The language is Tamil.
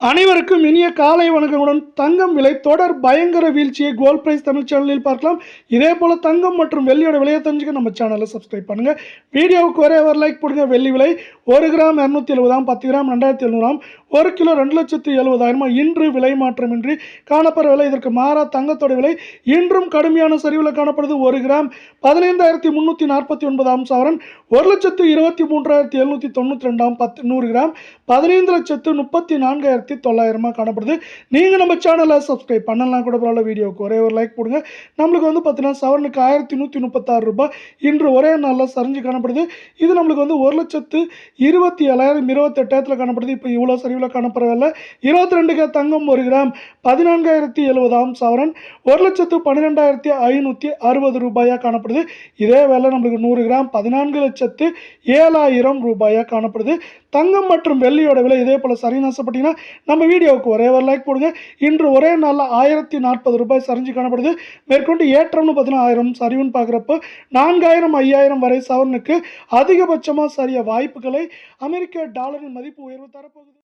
அனைவருக்கும் இனிய காலை வணக்கங்களுடன் தங்கம் விலை தொடர் பயங்கர வீழ்ச்சியை கோல்ட் பிரைஸ் தமிழ் சேனலில் பார்க்கலாம். இதே போல தங்கம் மற்றும் வெள்ளியோட விலையை தெரிஞ்சுக்க நம்ம சேனலை சப்ஸ்கிரைப் பண்ணுங்க. வீடியோவுக்கு ஒரே ஒரு லைக் போடுங்க. வெள்ளி விலை 1 கிராம் 270, 10 கிராம் 2700, 1 கிலோ 2,70,000 இன்று விலை மாற்றமின்றி காணப்படுற விலை. இதற்கு மாறா தங்கத்தோட விலை இன்றும் கடுமையான சரிவில் காணப்படுது. 1 கிராம் 15,349 சவரன் 1,23,792 100 கிராம் 15,34,900 காணப்படுது. நீங்கள் நம்ம சேனலை சப்ஸ்கிரைப் பண்ணலாம் கூட பரவாயில்ல. வீடியோவுக்கு ஒரே ஒரு லைக் போடுங்க. நம்மளுக்கு பார்த்தீங்கன்னா சவரனுக்கு 1,136 ரூபாய் இன்று ஒரே நாளில் சரிஞ்சு காணப்படுது. இது நம்மளுக்கு 1,27,000 28 காணப்படுது. இப்போ இவ்வளோ சரிவில் காணப்படவில்லை. 22K தங்கம் 1 கிராம் 14,070 சவரன் 1,12,560 ரூபாயாக காணப்படுது. இதே வேலை நம்மளுக்கு 100 கிராம் 14,07,000 ரூபாயாக காணப்படுது. தங்கம் மற்றும் வெள்ளியோட விலை இதே போல் சரின்னு ஆசைப்பட்டீங்கன்னா நம்ம வீடியோவுக்கு ஒரே ஒரு லைக் போடுங்க. இன்று ஒரே நாளில் 1,040 ரூபாய் சரிஞ்சு காணப்படுது. மேற்கொண்டு ஏற்றம்னு பார்த்தீங்கன்னா 1000 சரிவுன்னு பார்க்குறப்போ 4,000 5,000 வரை சவரனுக்கு அதிகபட்சமாக சரிய வாய்ப்புகளை அமெரிக்க டாலரின் மதிப்பு உயர்வு தரப்போகுது.